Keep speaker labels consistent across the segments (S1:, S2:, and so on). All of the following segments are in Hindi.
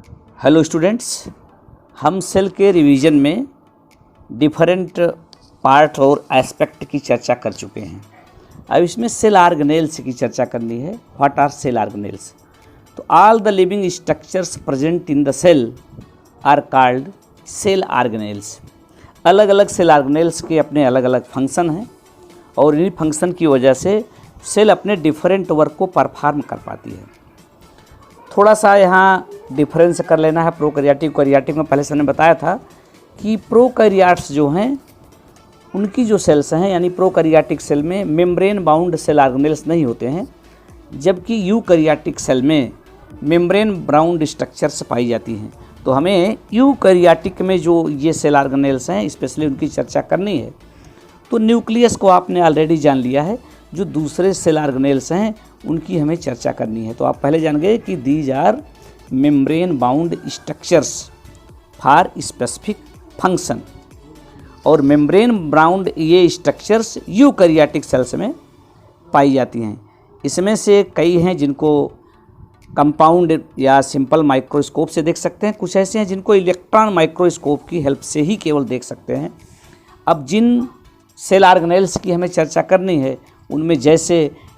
S1: हेलो स्टूडेंट्स, हम सेल के रिवीजन में डिफरेंट पार्ट और एस्पेक्ट की चर्चा कर चुके हैं। अब इसमें सेल ऑर्गेनेल्स की चर्चा करनी है। What are cell organelles? तो all the living structures present in the cell are called cell organelles. अलग अलग सेल ऑर्गेनेल्स के अपने अलग अलग फंक्शन हैं और इन्हीं फंक्शन की वजह से सेल अपने डिफरेंट वर्क को परफॉर्म कर पाती है। थोड़ा सा यहाँ डिफरेंस कर लेना है प्रोकैरियोटिक कैरियोटिक में। पहले से हमने बताया था कि प्रोकैरियोट्स जो हैं उनकी जो सेल्स हैं, यानी प्रोकैरियोटिक सेल में मेम्ब्रेन बाउंड सेल ऑर्गेनेल्स नहीं होते हैं, जबकि यूकैरियोटिक सेल में मेम्ब्रेन बाउंड स्ट्रक्चर्स पाई जाती हैं। तो हमें यूकैरियोटिक में जो ये सेल ऑर्गेनेल्स हैं स्पेशली उनकी चर्चा करनी है। तो न्यूक्लियस को आपने ऑलरेडी जान लिया है, जो दूसरे सेल ऑर्गेनेल्स हैं उनकी हमें चर्चा करनी है। तो आप पहले जान गए कि these are membrane bound structures for specific function, और मेम्ब्रेन बाउंड ये स्ट्रक्चर्स यूकैरियोटिक सेल्स में पाई जाती हैं। इसमें से कई हैं जिनको कंपाउंड या सिंपल माइक्रोस्कोप से देख सकते हैं, कुछ ऐसे हैं जिनको इलेक्ट्रॉन माइक्रोस्कोप की हेल्प से ही केवल देख सकते हैं। अब जिन सेल ऑर्गेनेल्स की हमें चर्चा करनी है उनमें जैसे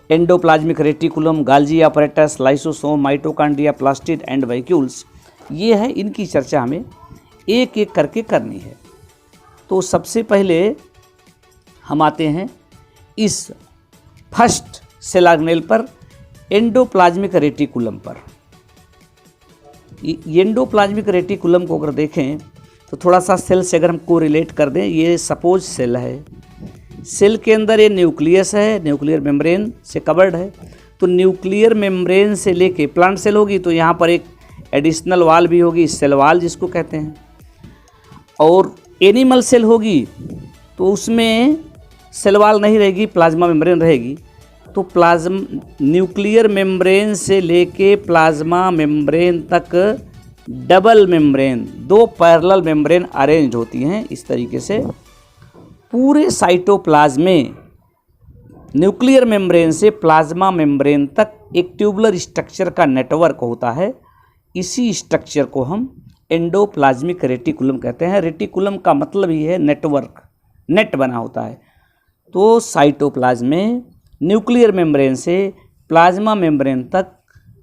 S1: endoplasmic reticulum, गाल्जी apparatus, lysosome, mitochondria, plastid and vacuoles, ये है, इनकी चर्चा हमें एक एक करके करनी है। तो सबसे पहले हम आते हैं इस फर्स्ट सेल ऑर्गेनेल पर, एंडोप्लाज्मिक रेटिकुलम पर। एंडोप्लाज्मिक रेटिकुलम को अगर देखें तो थोड़ा सा सेल से अगर हम को रिलेट कर दें, ये सपोज सेल है, सेल के अंदर ये न्यूक्लियस है, न्यूक्लियर मेम्ब्रेन से कवर्ड है। तो न्यूक्लियर मेम्ब्रेन से लेके प्लांट सेल होगी तो यहाँ पर एक एडिशनल वाल भी होगी, सेल वाल जिसको कहते हैं। और एनिमल सेल होगी तो उसमें सेल वाल नहीं रहेगी, प्लाज्मा मेम्ब्रेन रहेगी। तो न्यूक्लियर मेम्ब्रेन से लेके प्लाज्मा मेम्ब्रेन तक डबल मेम्ब्रेन, दो पैरेलल मेम्ब्रेन अरेंज होती हैं। इस तरीके से पूरे साइटोप्लाज्म में न्यूक्लियर मेम्ब्रेन से प्लाज्मा मेम्ब्रेन तक एक ट्यूबुलर स्ट्रक्चर का नेटवर्क होता है। इसी स्ट्रक्चर को हम एंडोप्लाज्मिक रेटिकुलम कहते हैं। रेटिकुलम का मतलब ही है नेटवर्क, नेट बना होता है। तो साइटोप्लाज्म में न्यूक्लियर मेम्ब्रेन से प्लाज्मा मेम्ब्रेन तक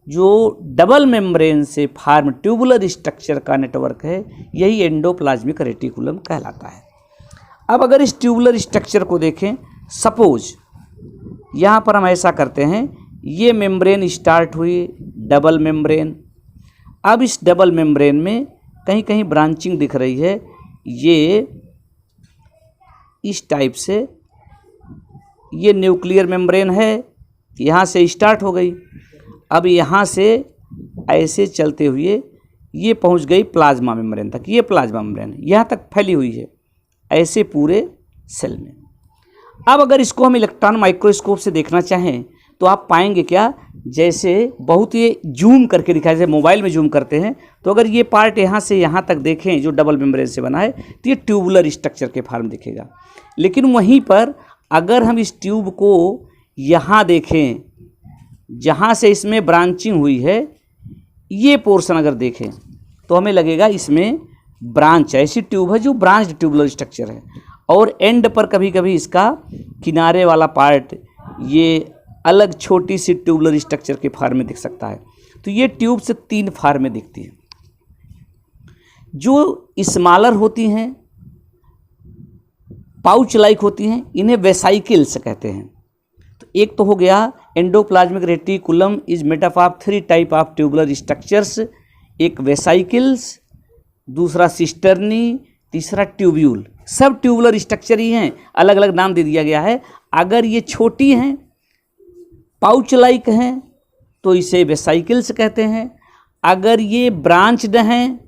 S1: जो डबल मेम्ब्रेन से फॉर्म ट्यूबुलर स्ट्रक्चर का नेटवर्क है, यही एंडोप्लाज्मिक रेटिकुलम कहलाता है। अब अगर इस ट्यूबुलर स्ट्रक्चर को देखें, सपोज यहाँ पर हम ऐसा करते हैं, ये मेम्ब्रेन स्टार्ट हुई डबल मेम्ब्रेन। अब इस डबल मेम्ब्रेन में कहीं कहीं ब्रांचिंग दिख रही है, ये इस टाइप से, ये न्यूक्लियर मेम्ब्रेन है, यहाँ से स्टार्ट हो गई। अब यहाँ से ऐसे चलते हुए ये पहुँच गई प्लाज्मा मेम्ब्रेन तक। ये प्लाज्मा मेम्ब्रेन यहाँ तक फैली हुई है, ऐसे पूरे सेल में। अब अगर इसको हम इलेक्ट्रॉन माइक्रोस्कोप से देखना चाहें तो आप पाएंगे क्या, जैसे बहुत ये जूम करके दिखाया, जैसे मोबाइल में जूम करते हैं। तो अगर ये पार्ट यहाँ से यहाँ तक देखें जो डबल मेम्ब्रेन से बना है, तो ये ट्यूबुलर स्ट्रक्चर के फॉर्म दिखेगा। लेकिन वहीं पर अगर हम इस ट्यूब को यहाँ देखें जहाँ से इसमें ब्रांचिंग हुई है, ये पोर्शन अगर देखें तो हमें लगेगा इसमें ब्रांच, ऐसी ट्यूब है जो ब्रांच ट्यूबुलर स्ट्रक्चर है। और एंड पर कभी कभी इसका किनारे वाला पार्ट ये अलग छोटी सी ट्यूबुलर स्ट्रक्चर के फॉर्म में दिख सकता है। तो ये ट्यूब से तीन फॉर्म में दिखती है। जो स्मॉलर होती हैं, पाउच लाइक होती हैं, इन्हें वेसाइकिल्स कहते हैं। तो एक तो हो गया endoplasmic reticulum is made up of 3 type of tubular structures, एक वेसाइकिल्स, दूसरा सिस्टर्नी, तीसरा ट्यूब्यूल। सब ट्यूबुलर स्ट्रक्चर ही हैं, अलग अलग नाम दे दिया गया है। अगर ये छोटी हैं, पाउच लाइक हैं, तो इसे वेसाइकिल्स कहते हैं। अगर ये ब्रांच्ड हैं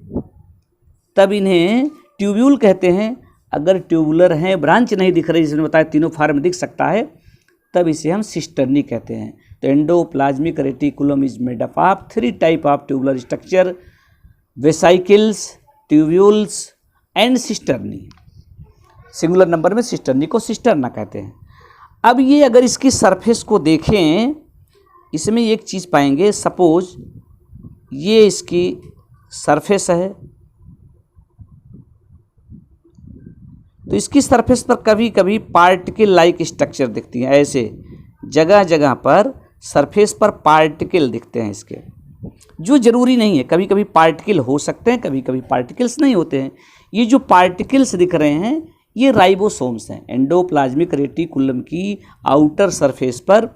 S1: तब इन्हें ट्यूब्यूल कहते हैं। अगर ट्यूबुलर हैं, ब्रांच नहीं दिख रही, जिसने बताया तीनों फॉर्म में दिख सकता है, तब इसे हम सिस्टर्नी कहते हैं। तो endoplasmic reticulum is made up of 3 type of tubular structure, vesicles, tubules and cisternae. Singular number में सिस्टर्नी को सिस्टर्ना कहते हैं। अब ये अगर इसकी सरफेस को देखें, इसमें एक चीज़ पाएंगे, सपोज ये इसकी सरफेस है। तो इसकी सरफेस पर कभी कभी पार्टिकल लाइक स्ट्रक्चर दिखती हैं, ऐसे जगह जगह पर सरफेस पर पार्टिकल दिखते हैं इसके, जो ज़रूरी नहीं है। कभी कभी पार्टिकल हो सकते हैं, कभी कभी पार्टिकल्स नहीं होते हैं। ये जो पार्टिकल्स दिख रहे हैं ये राइबोसोम्स हैं। एंडोप्लाज्मिक रेटिकुलम की आउटर सरफेस पर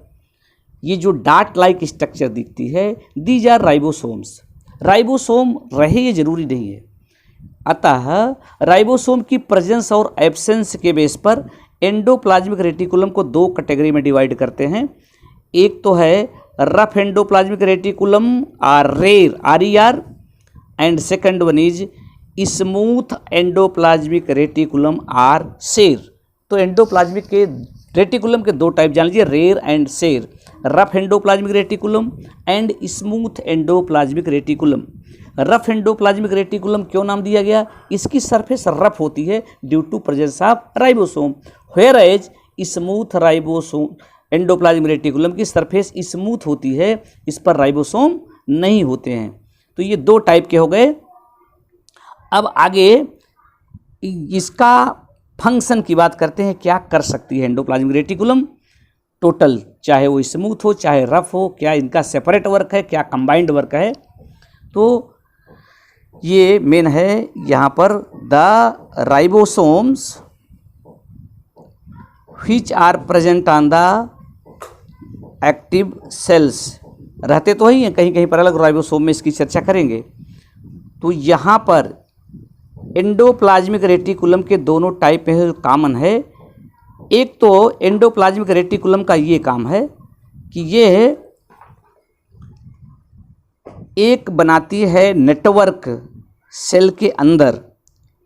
S1: ये जो डार्ट लाइक स्ट्रक्चर दिखती है, दीज आर राइबोसोम्स। राइबोसोम रहे ये जरूरी नहीं है। अतः राइबोसोम की प्रेजेंस और एब्सेंस के बेस पर एंडोप्लाज्मिक रेटिकुलम को दो कैटेगरी में डिवाइड करते हैं। एक तो है rough endoplasmic reticulum or RER RER, and second one is smooth endoplasmic reticulum or SER. तो एंडोप्लाज्मिक के रेटिकुलम के दो टाइप जान लीजिए, RER and SER. Rough endoplasmic reticulum and smooth endoplasmic reticulum. Rough endoplasmic reticulum क्यों नाम दिया गया? इसकी सरफेस रफ होती है due to presence of ribosome, whereas smooth ribosome endoplasmic reticulum की सरफेस स्मूथ होती है, इस पर राइबोसोम नहीं होते हैं। तो ये दो टाइप के हो गए। अब आगे इसका फंक्शन की बात करते हैं, क्या कर सकती है एंडोप्लाज्मिक रेटिकुलम टोटल, चाहे वो स्मूथ हो चाहे रफ हो, क्या इनका सेपरेट वर्क है, क्या कंबाइंड वर्क है। तो ये मेन है यहाँ पर the ribosomes which are present on the active cells. रहते तो ही हैं, कहीं कहीं पर अलग राइबोसोम में इसकी चर्चा करेंगे। तो यहाँ पर एंडोप्लाज्मिक रेटिकुलम के दोनों टाइप में जो कॉमन है, एक तो एंडोप्लाज्मिक रेटिकुलम का ये काम है कि ये एक बनाती है नेटवर्क सेल के अंदर,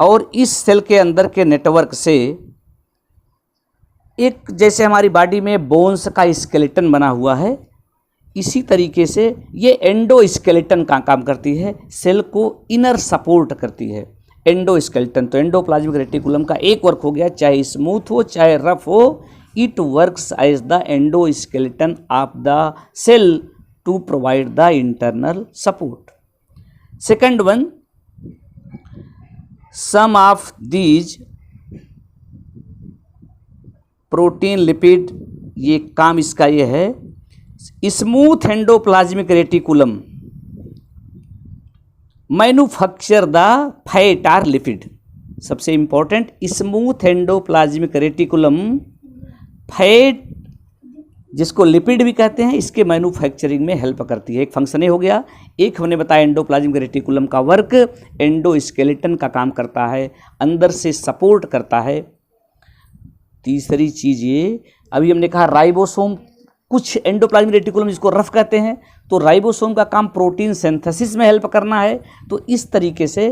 S1: और इस सेल के अंदर के नेटवर्क से एक, जैसे हमारी बॉडी में बोन्स का स्केलेटन बना हुआ है, इसी तरीके से ये एंडोस्केलेटन का काम करती है, सेल को इनर सपोर्ट करती है एंडोस्केलेटन। तो एंडोप्लाज्मिक रेटिकुलम का एक वर्क हो गया, चाहे स्मूथ हो चाहे रफ हो, it works as the endoskeleton of the cell to provide the internal support. Second one, some of these protein lipid, ये काम इसका ये है। Smooth endoplasmic reticulum manufacture the fat or lipid. सबसे important, smooth endoplasmic reticulum fat, जिसको लिपिड भी कहते हैं, इसके मैन्युफैक्चरिंग में हेल्प करती है। एक फंक्शन हो गया। एक हमने बताया एंडोप्लाज्मिक रेटिकुलम का वर्क एंडोस्केलेटन का काम करता है, अंदर से सपोर्ट करता है। तीसरी चीज़ ये, अभी हमने कहा राइबोसोम, कुछ एंडोप्लाज्मिक रेटिकुलम जिसको रफ कहते हैं, तो राइबोसोम का काम प्रोटीन सिंथेसिस में हेल्प करना है। तो इस तरीके से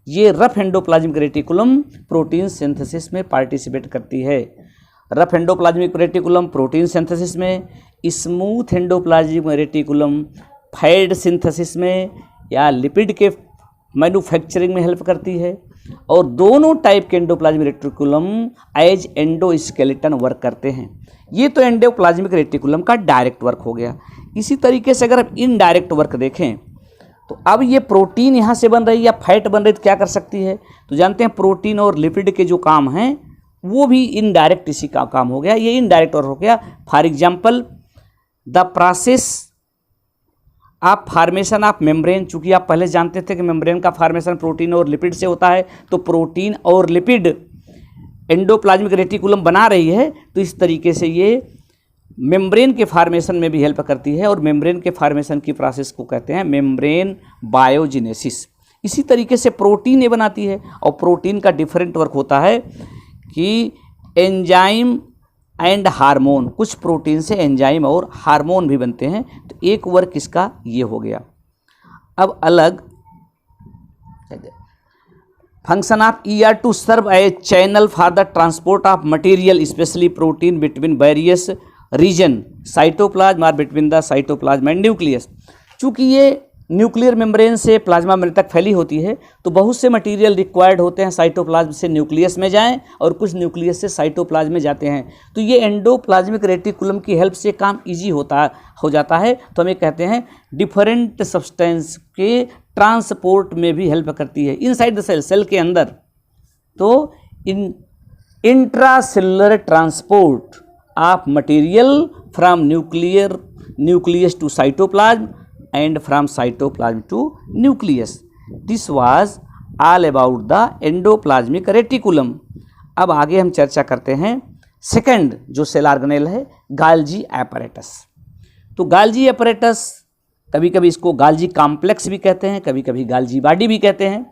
S1: ये rough endoplasmic reticulum protein synthesis में पार्टिसिपेट करती है। Rough endoplasmic reticulum protein synthesis में, smooth endoplasmic reticulum fat synthesis में या लिपिड के मैन्युफैक्चरिंग में हेल्प करती है। और दोनों टाइप के endoplasmic reticulum as endoskeleton work करते हैं। ये तो एंडोप्लाज्मिक रेटिकुलम का डायरेक्ट वर्क हो गया। इसी तरीके से अगर आप इनडायरेक्ट वर्क देखें, तो अब ये प्रोटीन यहाँ से बन रही है या फैट बन रही, तो क्या कर सकती है? तो जानते हैं प्रोटीन और लिपिड के जो काम हैं वो भी इनडायरेक्ट इसी का काम हो गया, ये इनडायरेक्ट वर्क हो गया। फॉर एग्जाम्पल द प्रोसेस आप फार्मेशन ऑफ मेम्ब्रेन, चूंकि आप पहले जानते थे कि मेम्ब्रेन का फार्मेशन प्रोटीन और लिपिड से होता है, तो प्रोटीन और लिपिड एंडोप्लाज्मिक रेटिकुलम बना रही है, तो इस तरीके से ये मेम्ब्रेन के फार्मेशन में भी हेल्प करती है। और मेम्ब्रेन के फार्मेशन की प्रोसेस को कहते हैं मेम्ब्रेन बायोजिनेसिस। इसी तरीके से प्रोटीन ये बनाती है, और प्रोटीन का डिफरेंट वर्क होता है कि एंजाइम एंड हार्मोन, कुछ प्रोटीन से एंजाइम और हार्मोन भी बनते हैं। तो एक वर्क इसका ये हो गया। अब अलग function of ER to serve a channel for the transport of material specially protein between various region cytoplasm और between the cytoplasm and nucleus. चूँकि ये न्यूक्लियर मेम्ब्रेन से प्लाज्मा मेम्ब्रेन तक फैली होती है, तो बहुत से मटेरियल रिक्वायर्ड होते हैं साइटोप्लाज्म से न्यूक्लियस में जाएं, और कुछ न्यूक्लियस से साइटोप्लाज्म में जाते हैं। तो ये एंडोप्लाज्मिक रेटिकुलम की हेल्प से काम इजी हो जाता है। तो हम ये कहते हैं डिफरेंट सब्सटेंस के ट्रांसपोर्ट में भी हेल्प करती है इनसाइड द सेल, सेल के अंदर। तो intracellular transport of material from nucleus to cytoplasm and from cytoplasm to nucleus, this was all about the endoplasmic reticulum. अब आगे हम चर्चा करते हैं सेकंड जो सेल ऑर्गेनेल है, गाल्जी एपरेटस। तो गाल्जी एपरेटस, कभी कभी इसको गाल्जी कॉम्प्लेक्स भी कहते हैं, कभी कभी गाल्जी बॉडी भी कहते हैं।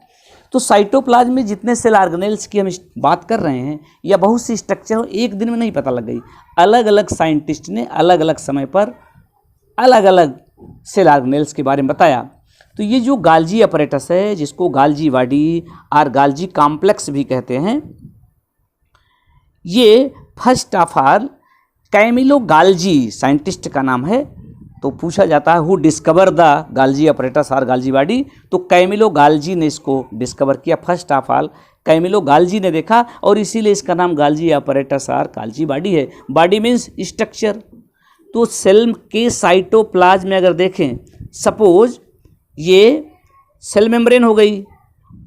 S1: तो साइटोप्लाज्म में जितने सेल ऑर्गेनेल्स की हम बात कर रहे हैं या बहुत सी स्ट्रक्चर एक दिन में नहीं पता लग गई, अलग अलग साइंटिस्ट ने अलग अलग समय पर अलग अलग सेल ऑर्गेनेल्स के बारे में बताया। तो ये जो गाल्जी एपरेटस है, जिसको गाल्जी बॉडी और गाल्जी कॉम्प्लेक्स भी कहते हैं, ये first of all Camillo Golgi scientist का नाम है। तो पूछा जाता है who discover the Golgi apparatus और गाल्जी बॉडी, तो कैमिलो गाल्जी ने इसको डिस्कवर किया। First of all Camillo Golgi ने देखा और इसीलिए इसका नाम गाल्जी एपरेटस और गाल्जी बॉडी है। Body means structure. तो सेल के साइटोप्लाज्म में अगर देखें, सपोज ये सेल मेम्ब्रेन हो गई,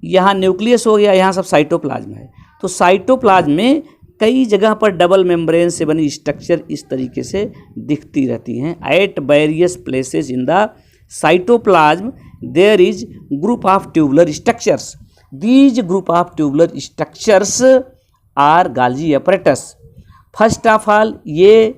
S1: यहाँ न्यूक्लियस हो गया, यहाँ सब साइटोप्लाज्म है। तो साइटोप्लाज्म में कई जगह पर डबल मेम्ब्रेन से बनी स्ट्रक्चर इस तरीके से दिखती रहती हैं। At various places in the cytoplasm there is group of tubular structures, these group of tubular structures are Golgi apparatus. First of all ये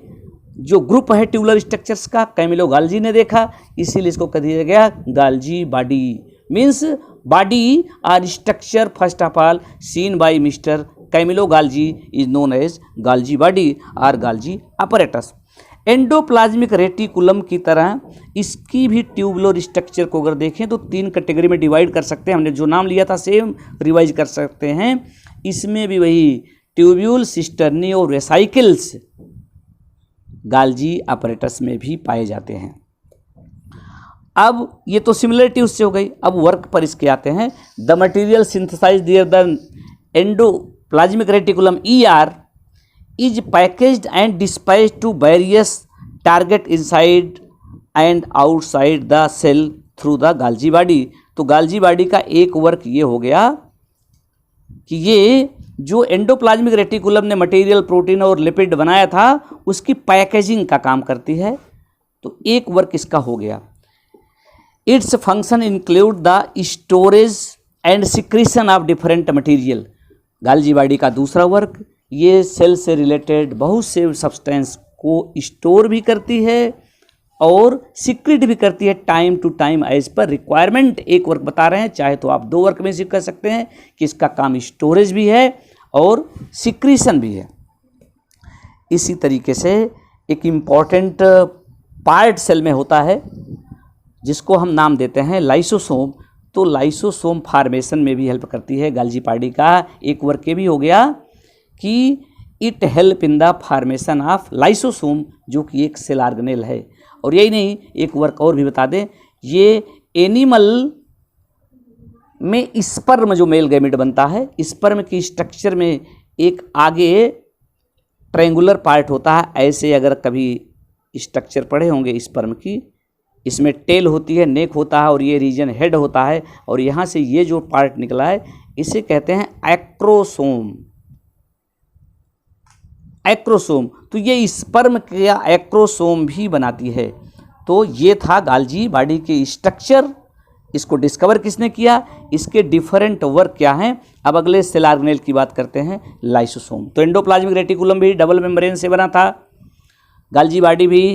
S1: जो ग्रुप है ट्यूबुलर स्ट्रक्चर्स का कैमिलो गाल्जी ने देखा, इसीलिए इसको कह दिया गया Golgi body. Means body are structure first of all seen by mister Camillo Golgi is known as Golgi body और गाल्जी अपरेटस। एंडोप्लाज्मिक रेटिकुलम की तरह इसकी भी ट्यूबुलर स्ट्रक्चर को अगर देखें तो 3 कैटेगरी में डिवाइड कर सकते हैं। हमने जो नाम लिया था सेम रिवाइज कर सकते हैं। इसमें भी वही ट्यूब्यूल, सिस्टर्नी और वेसाइकिल्स गाल्जी अपरेटस में भी पाए जाते हैं। अब ये तो सिमिलरिटी उससे हो गई। अब वर्क पर इसके आते हैं। The material synthesized near the endoplasmic reticulum ER is packaged and dispatched to various target inside and outside the cell through the Golgi body। तो Golgi body का एक वर्क ये हो गया कि ये जो एंडोप्लाज्मिक रेटिकुलम ने मटेरियल, प्रोटीन और लिपिड बनाया था उसकी पैकेजिंग का काम करती है। तो एक वर्क इसका हो गया। Its function include the storage and secretion of different material. Golgi body का दूसरा वर्क, ये सेल से रिलेटेड बहुत से सब्सटेंस को स्टोर भी करती है और सिक्रेट भी करती है time to time as per requirement. एक वर्क बता रहे हैं, चाहे तो आप 2 वर्क में से कह सकते हैं कि इसका काम स्टोरेज भी है और सिक्रीशन भी है। इसी तरीके से एक इम्पॉर्टेंट पार्ट सेल में होता है जिसको हम नाम देते हैं लाइसोसोम। तो लाइसोसोम फार्मेशन में भी हेल्प करती है। Golgi body का एक वर्क ये भी हो गया कि it help in the formation of lysosome, जो कि एक सेल ऑर्गेनेल है। और यही नहीं, एक वर्क और भी बता दें, ये एनिमल में स्पर्म जो मेल गैमेट बनता है, स्पर्म की स्ट्रक्चर में एक आगे ट्रायंगुलर पार्ट होता है। ऐसे अगर कभी स्ट्रक्चर पढ़े होंगे स्पर्म की, इसमें टेल होती है, नेक होता है और ये रीजन हेड होता है और यहाँ से ये जो पार्ट निकला है इसे कहते हैं एक्रोसोम। एक्रोसोम, तो ये स्पर्म का एक्रोसोम भी बनाती है। तो ये था Golgi body के स्ट्रक्चर। इसको डिस्कवर किसने किया, इसके डिफरेंट वर्क क्या हैं। अब अगले सेल ऑर्गेनेल की बात करते हैं, लाइसोसोम। तो एंडोप्लाज्मिक रेटिकुलम भी डबल मेम्ब्रेन से बना था, Golgi body भी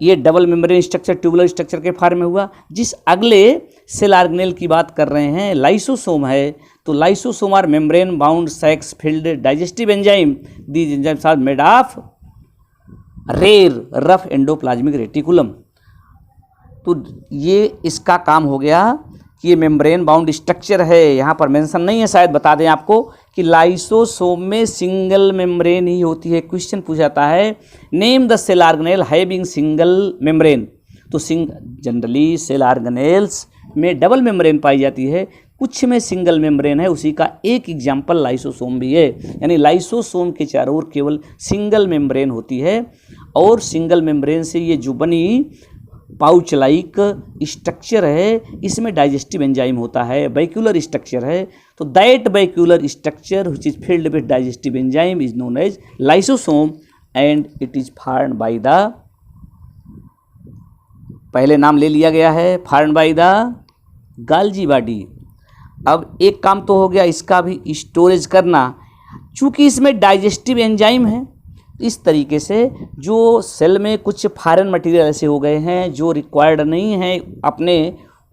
S1: ये double membrane structure, tubular structure के फॉर्म में हुआ। जिस अगले सेल ऑर्गेनेल की बात कर रहे हैं लाइसोसोम है, तो lysosome are membrane bound sacs filled digestive enzyme, these enzymes are made of rare rough endoplasmic reticulum. तो ये इसका काम हो गया कि ये मेम्ब्रेन बाउंड स्ट्रक्चर है। यहाँ पर मेंशन नहीं है, शायद बता दें आपको कि लाइसोसोम में सिंगल मेम्ब्रेन ही होती है। क्वेश्चन पूछा जाता है name the cell organelle having single membrane. तो जनरली सेल ऑर्गेनेल्स में डबल मेम्ब्रेन पाई जाती है, कुछ में सिंगल मेम्ब्रेन है। उसी का एक एग्जाम्पल लाइसोसोम भी है। यानी लाइसोसोम के चारों ओर केवल सिंगल मेम्ब्रेन होती है और सिंगल मेम्ब्रेन से ये जो बनी पाउच लाइक स्ट्रक्चर है, इसमें डाइजेस्टिव एंजाइम होता है, वैक्यूलर स्ट्रक्चर है। तो that vacuolar structure which is filled with digestive enzyme is known as lysosome and it is formed by the, पहले नाम ले लिया गया है, formed by the Golgi body. अब एक काम तो हो गया इसका भी स्टोरेज करना, चूँकि इसमें डाइजेस्टिव एंजाइम है, इस तरीके से जो सेल में कुछ फॉरेन मटेरियल ऐसे हो गए हैं जो रिक्वायर्ड नहीं है अपने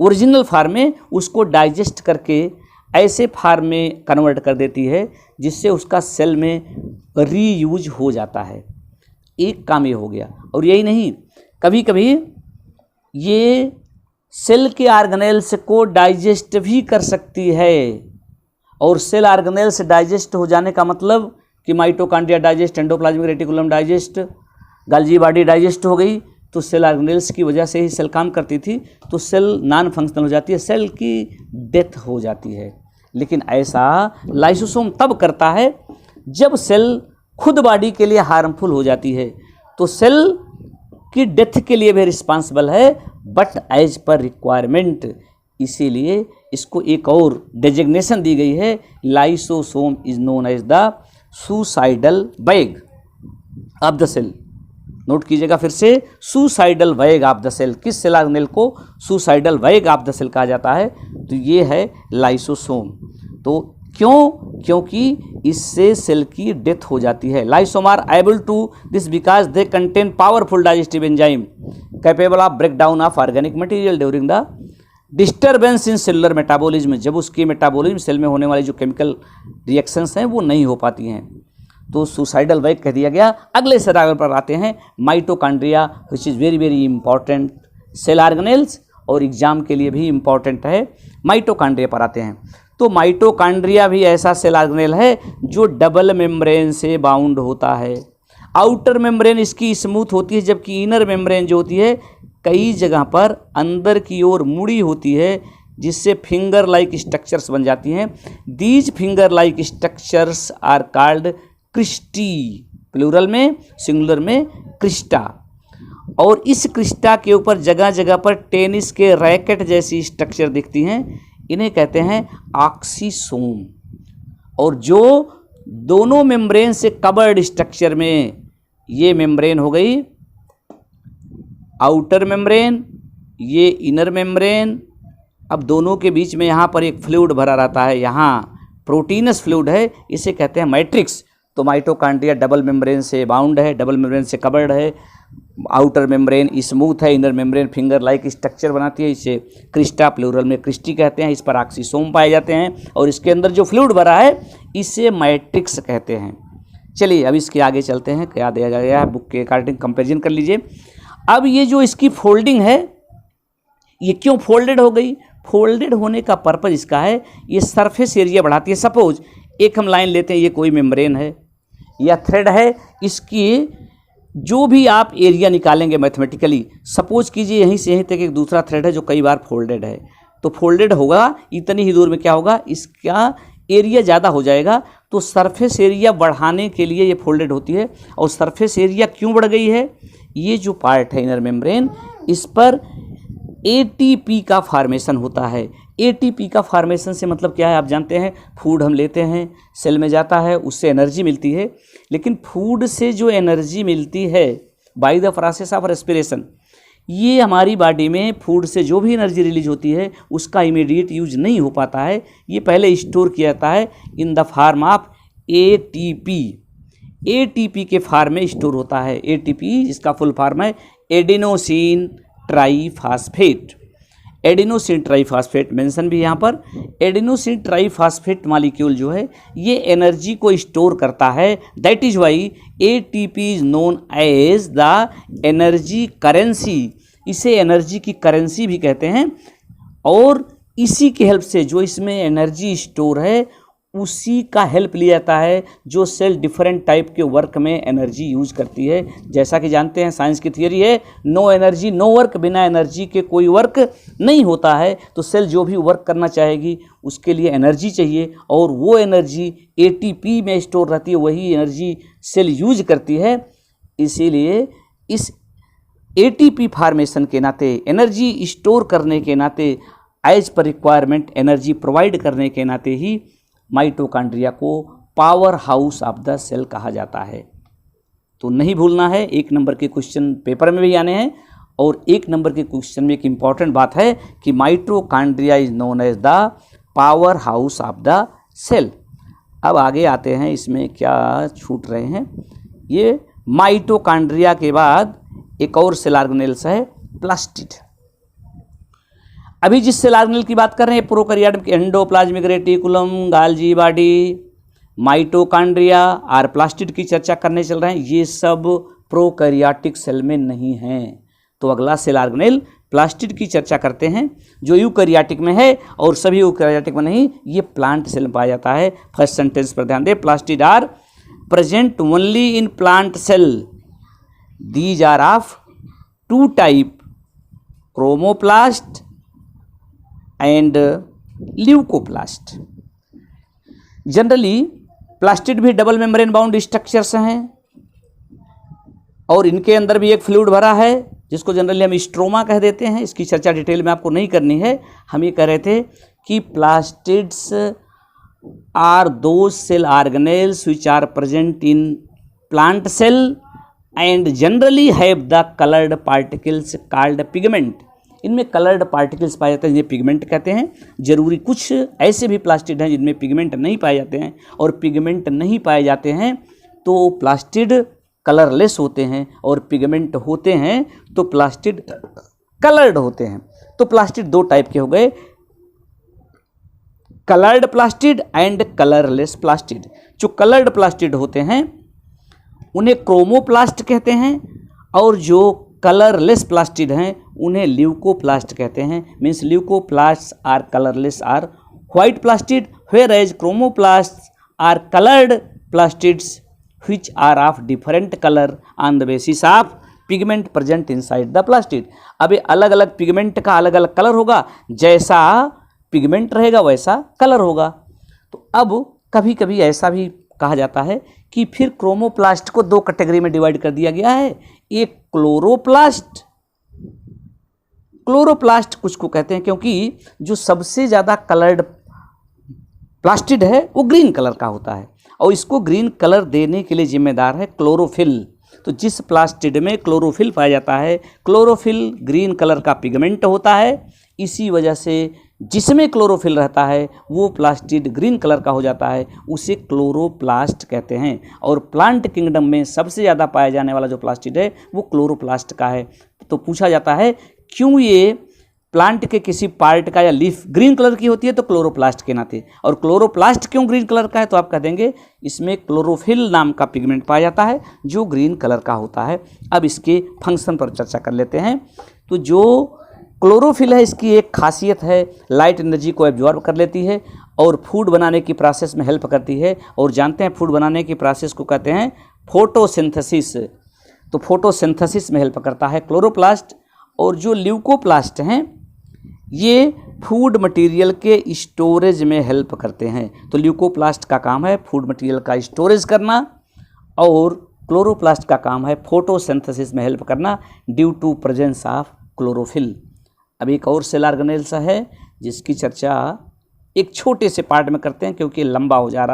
S1: ओरिजिनल फार्म में, उसको डाइजेस्ट करके ऐसे फार्म में कन्वर्ट कर देती है जिससे उसका सेल में रीयूज हो जाता है। एक काम ये हो गया। और यही नहीं, कभी कभी ये सेल के ऑर्गेनेल्स को डाइजेस्ट भी कर सकती है। और सेल ऑर्गेनेल्स डाइजेस्ट हो जाने का मतलब कि mitochondria digest, endoplasmic reticulum digest, गाल्जी body digest हो गई, तो सेल ऑर्गेनेल्स की वजह से ही सेल काम करती थी, तो सेल नॉन फंक्शनल हो जाती है, सेल की डेथ हो जाती है। लेकिन ऐसा लाइसोसोम तब करता है जब सेल खुद बॉडी के लिए हार्मफुल हो जाती है, तो सेल की डेथ के लिए भी रिस्पॉन्सिबल है, बट एज पर रिक्वायरमेंट। इसीलिए इसको एक और डेजिग्नेशन दी गई है, lysosome is known as the suicidal bag of the cell. Note कीजिएगा फिर से, suicidal bag of the cell. किस सेल ऑर्गेनेल को suicidal bag of the cell कहा जाता है? तो ये है लाइसोसोम। तो क्यों? क्योंकि इससे सेल की डेथ हो जाती है। Lysosome are able to this because they contain powerful digestive enzyme capable of break down of organic material during the disturbance in cellular metabolism. जब उसकी मेटाबॉलिज्म सेल में होने वाली जो केमिकल रिएक्शंस हैं वो नहीं हो पाती हैं, तो सुसाइडल बैग कह दिया गया। अगले सेल पर आते हैं mitochondria, which is very very important cell organelles और एग्जाम के लिए भी इम्पॉर्टेंट है। माइटोकॉन्ड्रिया पर आते हैं, तो माइटोकॉन्ड्रिया भी ऐसा सेल ऑर्गेनेल है जो डबल मेम्ब्रेन से बाउंड होता है। आउटर मेम्ब्रेन इसकी स्मूथ होती है, जबकि इनर मेम्ब्रेन जो होती है कई जगह पर अंदर की ओर मुड़ी होती है, जिससे फिंगर लाइक स्ट्रक्चर्स बन जाती हैं। These finger like structures are called cristae, plural में, सिंगुलर में क्रिस्टा। और इस क्रिस्टा के ऊपर जगह जगह पर टेनिस के रैकेट जैसी स्ट्रक्चर दिखती हैं, इन्हें कहते हैं ऑक्सीसोम। और जो दोनों मेम्ब्रेन से कवर्ड स्ट्रक्चर में, ये मेम्ब्रेन हो गई आउटर मेम्ब्रेन, ये इनर मेम्ब्रेन। अब दोनों के बीच में यहाँ पर एक फ्लूइड भरा रहता है, यहाँ प्रोटीनस फ्लूइड है, इसे कहते हैं मैट्रिक्स। तो माइटोकॉन्ड्रिया डबल मेम्ब्रेन से बाउंड है, डबल मेम्ब्रेन से कवर्ड है, आउटर मेम्ब्रेन स्मूथ है, inner membrane finger like structure बनाती है, इसे क्रिस्टा, प्लूरल में क्रिस्टी कहते हैं। इस पर ऑक्सीसोम पाए जाते हैं और इसके अंदर जो फ्लूइड भरा है इसे मैट्रिक्स कहते हैं। चलिए अब इसके आगे चलते हैं, क्या दिया गया है बुक के अकॉर्डिंग, कंपेरिजन कर लीजिए। अब ये जो इसकी फोल्डिंग है, ये क्यों फोल्डेड हो गई? फोल्डेड होने का पर्पज इसका है, ये सरफेस एरिया बढ़ाती है। सपोज एक हम लाइन लेते हैं, ये कोई मेम्ब्रेन है या थ्रेड है, इसकी जो भी आप एरिया निकालेंगे मैथमेटिकली, सपोज कीजिए यहीं से यहीं तक एक दूसरा थ्रेड है जो कई बार फोल्डेड है, तो फोल्डेड होगा इतनी ही दूर में, क्या होगा, इसका एरिया ज़्यादा हो जाएगा। तो सरफेस एरिया बढ़ाने के लिए ये फोल्डेड होती है। और सरफेस एरिया क्यों बढ़ गई है? ये जो पार्ट है इनर मेम्ब्रेन, इस पर एटीपी का फॉर्मेशन होता है। एटीपी का फॉर्मेशन से मतलब क्या है आप जानते हैं, फूड हम लेते हैं, सेल में जाता है, उससे एनर्जी मिलती है। लेकिन फूड से जो एनर्जी मिलती है by the process of respiration, ये हमारी बॉडी में फूड से जो भी एनर्जी रिलीज होती है उसका इमीडिएट यूज नहीं हो पाता है, ये पहले स्टोर किया जाता है in the form of ATP. ATP के फॉर्म में स्टोर होता है। एटीपी जिसका फुल फॉर्म है adenosine triphosphate. Adenosine triphosphate mention भी यहाँ पर। एडिनोसिन ट्राईफॉस्फेट मॉलिक्यूल जो है ये एनर्जी को स्टोर करता है। That is why ATP is known as the energy currency. इसे एनर्जी की करेंसी भी कहते हैं। और इसी की हेल्प से जो इसमें एनर्जी स्टोर है उसी का हेल्प लिया जाता है जो सेल डिफरेंट टाइप के वर्क में एनर्जी यूज करती है। जैसा कि जानते हैं साइंस की थियरी है नो एनर्जी नो वर्क, बिना एनर्जी के कोई वर्क नहीं होता है। तो सेल जो भी वर्क करना चाहेगी उसके लिए एनर्जी चाहिए और वो एनर्जी एटीपी में स्टोर रहती है, वही एनर्जी सेल यूज करती है। इसीलिए इस एटीपी फार्मेशन के नाते, एनर्जी स्टोर करने के नाते, as per requirement energy provide करने के नाते ही माइटोकॉन्ड्रिया को power house of the cell कहा जाता है। तो नहीं भूलना है, 1 नंबर के क्वेश्चन पेपर में भी आने हैं और 1 नंबर के क्वेश्चन में एक इम्पॉर्टेंट बात है कि mitochondria is known as the power house of the cell. अब आगे आते हैं, इसमें क्या छूट रहे हैं। ये माइटोकॉन्ड्रिया के बाद एक और सेल ऑर्गेनेल्स है प्लास्टिड। अभी जिस सेल ऑर्गेनेल की बात कर रहे हैं प्रोकैरियोट के एंडोप्लाज्मिक रेटिकुलम, गाल्जी बॉडी, माइटोकॉन्ड्रिया और प्लास्टिड की चर्चा करने चल रहे हैं। ये सब प्रोकैरियोटिक सेल में नहीं हैं। तो अगला सेल ऑर्गेनेल प्लास्टिड की चर्चा करते हैं जो यूकैरियोटिक में है और सभी यूकैरियोटिक में नहीं, ये प्लांट सेल में पाया जाता है। फर्स्ट सेंटेंस पर ध्यान दें, plastid are present only in plant cell, these are of 2 type, chromoplast and leucoplast. Generally plastid भी डबल मेम्ब्रेन बाउंड स्ट्रक्चर्स हैं और इनके अंदर भी एक फ्लूइड भरा है जिसको जनरली हम स्ट्रोमा कह देते हैं। इसकी चर्चा डिटेल में आपको नहीं करनी है। हम ये कह रहे थे कि plastids are those cell organelles which are present in plant cell and generally have the coloured particles called pigment. इनमें कलर्ड पार्टिकल्स पाए जाते हैं, जिन्हें पिगमेंट कहते हैं। जरूरी कुछ ऐसे भी प्लास्टिड हैं जिनमें पिगमेंट नहीं पाए जाते हैं, और पिगमेंट नहीं पाए जाते हैं तो प्लास्टिड कलरलेस होते हैं, और पिगमेंट होते हैं तो प्लास्टिड कलर्ड होते हैं। तो प्लास्टिड 2 टाइप के हो गए, coloured plastid and colourless plastid. जो कलर्ड प्लास्टिड होते हैं उन्हें क्रोमोप्लास्ट कहते हैं, और जो कलरलेस प्लास्टिड हैं उन्हें ल्यूकोप्लास्ट कहते हैं। Means leucoplast are colourless are white plastid, whereas chromoplast are coloured plastids which are of different color on the basis of pigment present inside the plastid। अब ये अलग अलग पिगमेंट का अलग अलग कलर होगा, जैसा पिगमेंट रहेगा वैसा कलर होगा। तो अब कभी कभी ऐसा भी कहा जाता है कि फिर क्रोमोप्लास्ट को 2 कैटेगरी में डिवाइड कर दिया गया है। एक क्लोरोप्लास्ट, क्लोरोप्लास्ट कुछ को कहते हैं क्योंकि जो सबसे ज़्यादा कलर्ड प्लास्टिड है वो ग्रीन कलर का होता है, और इसको ग्रीन कलर देने के लिए जिम्मेदार है क्लोरोफिल। तो जिस प्लास्टिड में क्लोरोफिल पाया जाता है, क्लोरोफिल ग्रीन कलर का पिगमेंट होता है, इसी वजह से जिसमें क्लोरोफिल रहता है वो प्लास्टिड ग्रीन कलर का हो जाता है, उसे क्लोरोप्लास्ट कहते हैं। और प्लांट किंगडम में सबसे ज़्यादा पाया जाने वाला जो प्लास्टिड है वो क्लोरोप्लास्ट का है। तो पूछा जाता है क्यों ये प्लांट के किसी पार्ट का या लीफ ग्रीन कलर की होती है, तो क्लोरोप्लास्ट के नाते। और क्लोरोप्लास्ट क्यों ग्रीन कलर का है, तो आप कह देंगे इसमें क्लोरोफिल नाम का पिगमेंट पाया जाता है जो ग्रीन कलर का होता है। अब इसके फंक्शन पर चर्चा कर लेते हैं। तो जो क्लोरोफिल है इसकी एक खासियत है, लाइट एनर्जी को एब्जॉर्ब कर लेती है और फूड बनाने की प्रोसेस में हेल्प करती है। और जानते हैं फूड बनाने की प्रोसेस को कहते हैं फोटोसिंथेसिस। तो फोटोसिंथेसिस में हेल्प करता है क्लोरोप्लास्ट। और जो ल्यूकोप्लास्ट हैं ये फूड मटेरियल के स्टोरेज में हेल्प करते हैं। तो ल्यूकोप्लास्ट का काम है फूड मटेरियल का स्टोरेज करना, और क्लोरोप्लास्ट का काम है फोटोसिंथेसिस में हेल्प करना due to presence of chlorophyll. अब एक और सेल ऑर्गेनेल्स है जिसकी चर्चा एक छोटे से पार्ट में करते हैं क्योंकि लंबा हो जा रहा है।